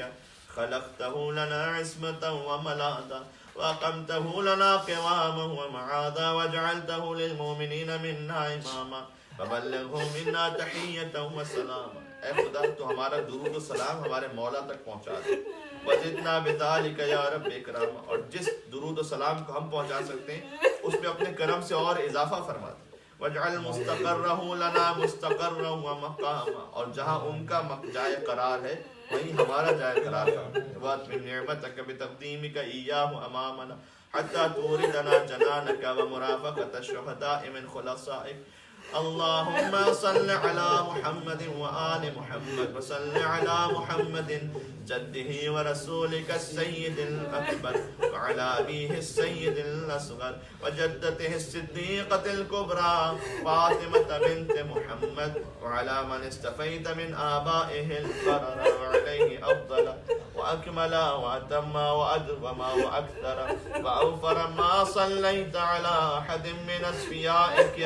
خلقته لنا عصمة وملاذا، وأقمته لنا قواما ومعاذا، وجعلته للمؤمنين منا إماما، فبلغهم منا تحية وسلاما. اے خدا تو ہمارا درود و سلام ہمارے مولا تک پہنچا دے. وزدنا بذلك یا رب اکراما، اور جس درود و سلام کو ہم پہنچا سکتے ہیں اس میں اپنے کرم سے اور اضافہ فرما دے. وَاجْعَلْ مُسْتَقَرَّهُ لَنَا مُسْتَقَرًّا وَمَقَامًا، اور جہاں ان کا جائے قرار ہے وہیں ہمارا جائے قرار ہے. وَأَتْمِمْ نِعْمَتَكَ بِتَقْدِيمِكَ إِيَّاهُ أَمَامَنَا حَتَّى تُورِدَنَا جَنَانَكَ وَمُرَافَقَةَ الشُّهَدَاءِ مِنْ خُلَصَائِكَ. اللهم صل على محمد وآل محمد، وصل على محمد جده ورسولك السيد الأكبر، وعلى أبيه السيد الأصغر، وجدته الصديقة الكبرى فاطمة بنت محمد، وعلى من استفيت من آبائه البرر، وعليه أفضل وأكمل وأتم وأدوم وأكثر وأوفر ما صليت على أحد من أصفيائك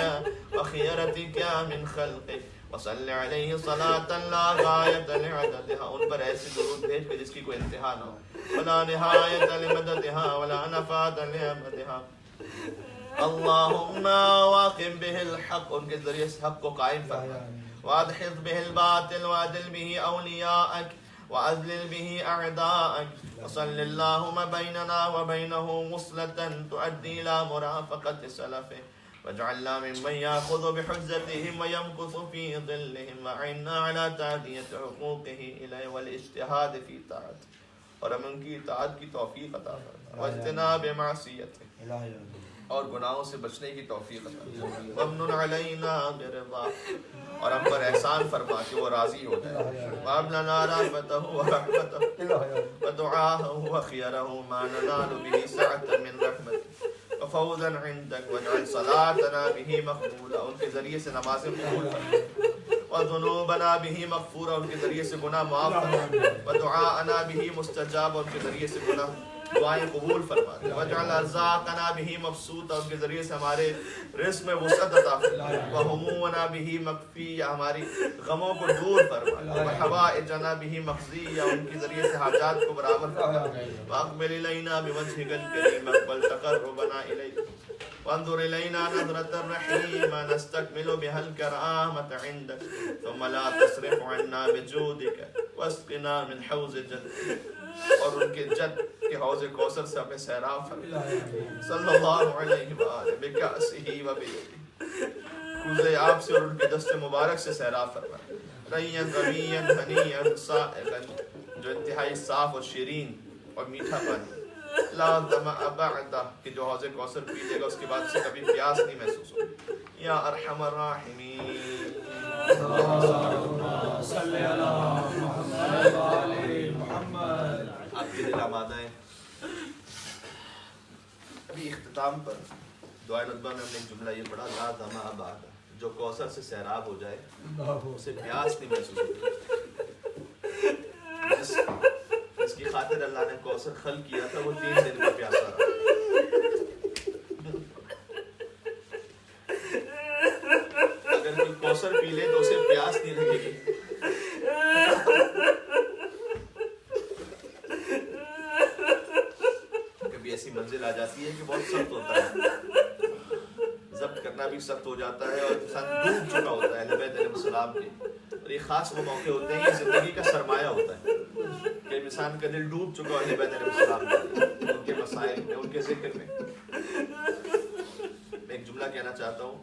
وخيرتك من خلقك، وصل علیہ صلاة لا غایت لعددها، ان پر ایسی درود بھیج کہ جس کی کوئی انتہا نہ ہو. ولا نہایت لمددها ولا نفاد لأبدها. اللہم واقم به الحق، ان کے ذریعے اس حق کو قائم فرما. وادحض به الباطل وعدل به اولیاءک وأذلل به أعداءك. وصل اللهم بيننا وبينه وصلة تؤدي إلى مرافقة سلفه، واجعلنا ممن يأخذ بحجتهم ويمكث في ظلهم، وأعنا على تأدية حقوقه إليه والاجتهاد في طاعته، اور ہم ان کی اطاعت کی توفیق عطا فرما. واجتناب معصیته، اور گناہوں سے بچنے کی توفیق عطا فرما، وامنن علینا برضا، اور ہم پر احسان فرما کہ وہ راضی ہو جائے، وہب لنا رحمتہ ورحمتہ ودعاءہ وخیرہ ما ننال به سعة من رحمتہ وفوزا عندک، واجعل صلاتنا به مقبولہ، ان کے ذریعے سے نمازیں قبول فرما، وذنوبنا به مغفورہ، ان کے ذریعے سے گناہ معاف فرما، ودعاءنا به مستجاب، ان کے ذریعے سے گناہ دعائیں قبول فرما دے، واجعل ارزاقنا به مبسوطہ، ان کے ذریعے سے ہمارے رزق میں وسعت عطا فرما، وہمومنا به مکفیہ، ہماری غموں کو دور فرما، وحوائجنا به مقضیہ، ان کے ذریعے سے حاجات کو برابر فرما، واقبل الینا بوجهک الکریم، اقبل تقربنا الیک، وانظر الینا نظرة الرحیم نستکمل بها الکرامة عندک، ثم لا تصرف عنا بجودک واسقنا من حوض جدک، اور ان کے جد کے حوض کوثر سے ہمیں سیراب فرما، صلی اللہ علیہ وآلہ بکأسہ وبیدہ، کوزے آپ سے اور ان کے دست مبارک سے سیراب فرما، ریّن رویّن ہنیّن سائغن، جو انتہائی صاف اور شیرین اور میٹھا پانی، لا ظمأ بعدہ، کہ جو حوض کوثر پی لے گا اس کے بعد اسے کبھی پیاس نہیں محسوس ہوگی، یا ارحم الراحمین، صلی علی محمد وآل محمد۔ آپ کے دل آمادہ ہیں؟ ابھی اختتام پر دعائے ندبہ میں ہم نے ایک جملہ یہ پڑھا، لا ظمأ بعدہ، جو کوثر سے سیراب ہو جائے اسے پیاس نہیں محسوس ہوتی، جس کی خاطر اللہ نے کوثر خلق کیا تھا وہ 3 دن میں پیاسا رہا، اگر کوئی کوثر پی لے تو اسے پیاس نہیں لگے گی، کبھی ایسی منزل آ جاتی ہے کہ بہت سخت ہوتا ہے، ضبط کرنا بھی سخت ہو جاتا ہے، اور انسان ڈوب چکا ہوتا ہے نبی علیہ السلام کے، اور یہ خاص وہ موقع ہوتے ہیں، یہ زندگی کا سرمایہ ہوتا ہے کہ انسان کا دل ڈوب چکا ہے نبی علیہ السلام میں، ان کے مسائل میں، ان کے ذکر میں۔ میں ایک جملہ کہنا چاہتا ہوں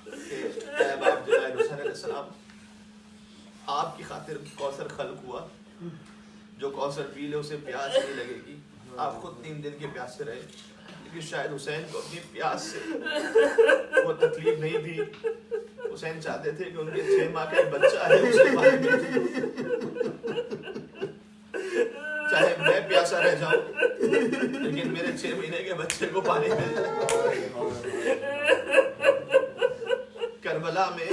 کہ اے ابا عبداللہ حسین علیہ السلام، آپ کی خاطر کوثر خلق ہوا، جو کوثر پی لے اسے پیاس نہیں لگے گی، آپ خود 3 دن کے پیاسے رہے، لیکن شاید حسین کو اپنی پیاس سے وہ تکلیف نہیں تھی، حسین چاہتے تھے کہ ان کے 6 ماہ کا ایک بچہ ہے اسے پانی مل جائے، چاہے میں پیاسا رہ جاؤں لیکن میرے 6 مہینے کے بچے کو پانی مل جائے۔ کربلا میں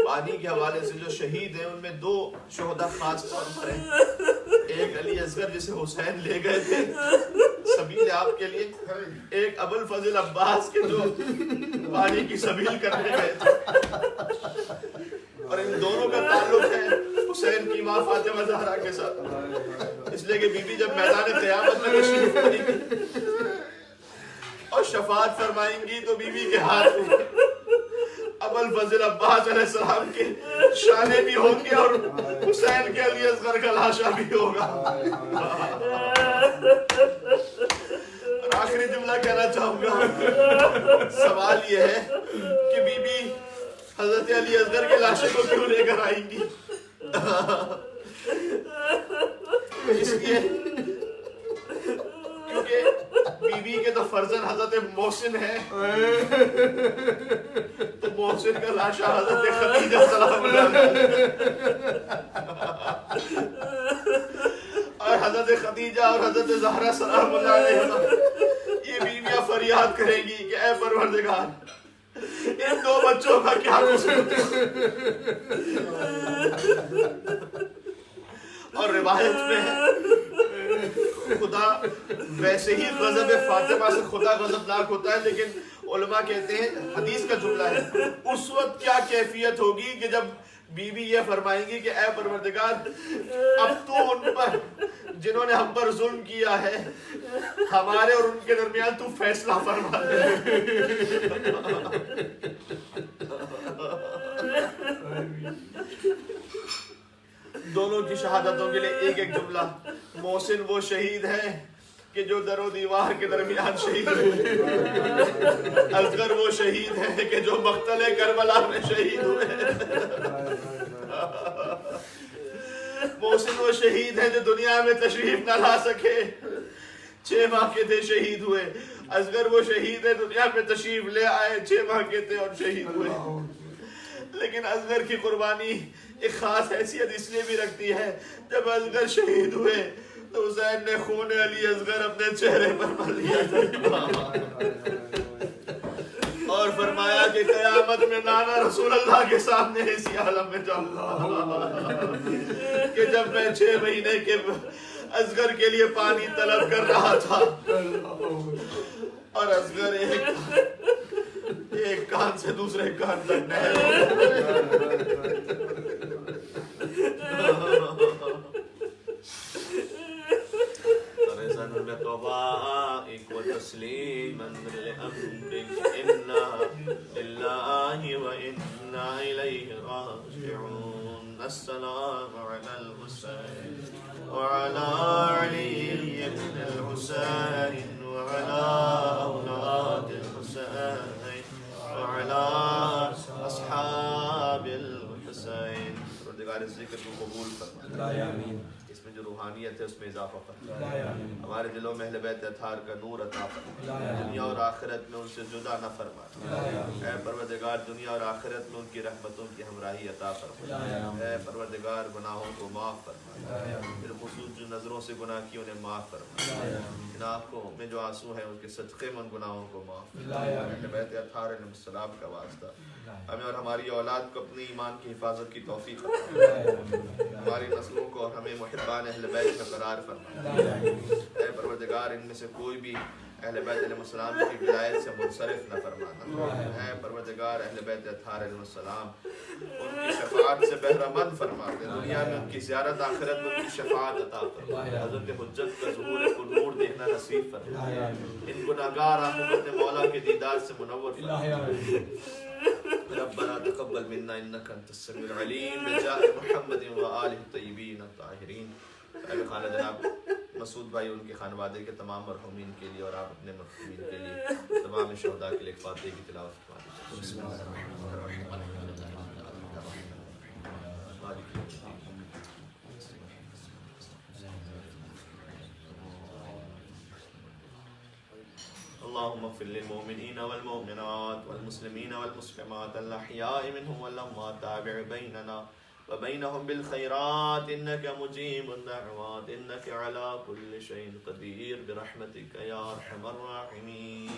پانی کے حوالے سے جو شہید ہیں ان میں 2 شہداء خاص طور پر ہیں، ایک علی اصغر جسے حسین لے گئے تھے سبیل آپ کے لیے، ایک ابو الفضل عباس کے جو پانی کی سبیل کرنے گئے تھے، اور ان دونوں کا تعلق ہے حسین کی ماں فاطمہ زہرا کے ساتھ، اس لیے کہ بی بی جب میدان قیامت میں تشریف لائیں گی اور شفاعت فرمائیں گی تو بی بی کے ہاتھ میں ابو الفضل عباس علیہ السلام کے شانے بھی ہوں گے اور حسین کے علی اصغر کا لاشا بھی ہوگا۔ اور آخری جملہ کہنا چاہوں گا، سوال یہ ہے کہ بی بی حضرت علی اصغر کے لاشے کو کیوں لے کر آئیں گی؟ اس لیے کیونکہ بی بی کے تو فرزند حضرت محسن ہے، تو محسن کا لاشا حضرت خدیجہ سلام اللہ علیہا اور حضرت خدیجہ اور حضرت زہرا سلام اللہ علیہا، یہ بیویاں فریاد کریں گی کہ اے پروردگار ان 2 بچوں کا کیا قصور؟ اور روایت میں خدا ویسے ہی غضب فاطمہ سے خدا غضبناک ہوتا ہے، لیکن علماء کہتے ہیں، حدیث کا جملہ ہے، اس وقت کیا کیفیت ہوگی کہ جب بی بی یہ فرمائیں گی کہ اے پروردگار اب تو ان پر جنہوں نے ہم پر ظلم کیا ہے ہمارے اور ان کے درمیان تو فیصلہ فرما دے۔ دونوں کی شہادتوں کے لیے ایک ایک جملہ، محسن وہ شہید ہے کہ جو در و دیوار کے درمیان شہید ہوئے، اصغر وہ شہید ہے کہ جو مقتل کربلا میں شہید ہوئے، محسن وہ شہید ہے جو دنیا میں تشریف نہ لا سکے، 6 ماہ کے تھے شہید ہوئے، اصغر وہ شہید ہے، دنیا میں تشریف لے آئے، 6 ماہ کے تھے اور شہید ہوئے. لیکن اصغر کی قربانی ایک خاص حیثیت اس لیے بھی رکھتی ہے، جب اصغر شہید ہوئے تو حسین نے خون علی اصغر اپنے چہرے پر مل لیا اور فرمایا کہ قیامت میں نانا رسول اللہ کے سامنے اسی عالم میں جاؤں کہ جب میں 6 مہینے کے اصغر کے لیے پانی طلب کر رہا تھا اور اصغر ایک کان سے دوسرے کان تک دعائك وتسليما لأمرك إنا لله وإنا إليه راجعون. السلام على الحسين وعلى علي بن الحسين وعلى أولاد الحسين وعلى أصحاب الحسين. پروردگار ذکر کو قبول فرما، اس میں جو روحانیت ہے اس میں اضافہ فرما، ہمارے دلوں میں اہل بیت اطہار کا نور عطا فرما، دنیا اور آخرت میں ان سے جدا نہ فرما. اے پروردگار دنیا اور آخرت میں ان کی رحمتوں کی ہمراہی عطا فرما. اے پروردگار گناہوں کو معاف فرما، بالخصوص جو نظروں سے گناہ کی انہیں معاف فرما، ان آنکھوں میں جو آنسو ہیں ان کے صدقے میں ان گناہوں کو معاف فرما. اہل بیت اطہار علیہ السلام کا واسطہ ہمیں اور ہماری اولاد کو اپنی ایمان کی حفاظت کی توفیق عطا فرما، ہماری نسلوں کو اور ہمیں محبان اہل بیت میں قرار فرما. اے پروردگار ان میں سے کوئی بھی اہل بیت علیہ السلام کی ولایت سے منصرف نہ فرمانا. اے پروردگار اہل بیت اطہار علیہ السلام ان کی شفاعت سے بہرہ مند فرما دے، دنیا میں ان کی زیارت، آخرت میں ان کی شفاعت عطا فرما، حضرت حجت کا ظہور کو نور دیکھنا نصیب فرما، ان گناہگار آنکھوں مولا کے دیدار سے منور فرما. ربنا تقبل منا انك انت السميع العليم بجاه محمد وآله الطيبين الطاهرين. اے خانہ جناب مسعود بھائی ان کے خانوادے کے تمام مرحومین کے لیے اور آپ اپنے مرحومین کے لیے تمام شہداء کے لیے فاتحہ کی تلاوت فرما دیجیے. بسم اللہ الرحمن الرحیم. اللهم اغفر للمؤمنين والمؤمنات والمسلمين والمسلمات الأحياء منهم والأموات تابع بيننا وبينهم بالخيرات إنك مجيب الدعوات إنك على كل شيء قدير برحمتك يا أرحم الراحمين.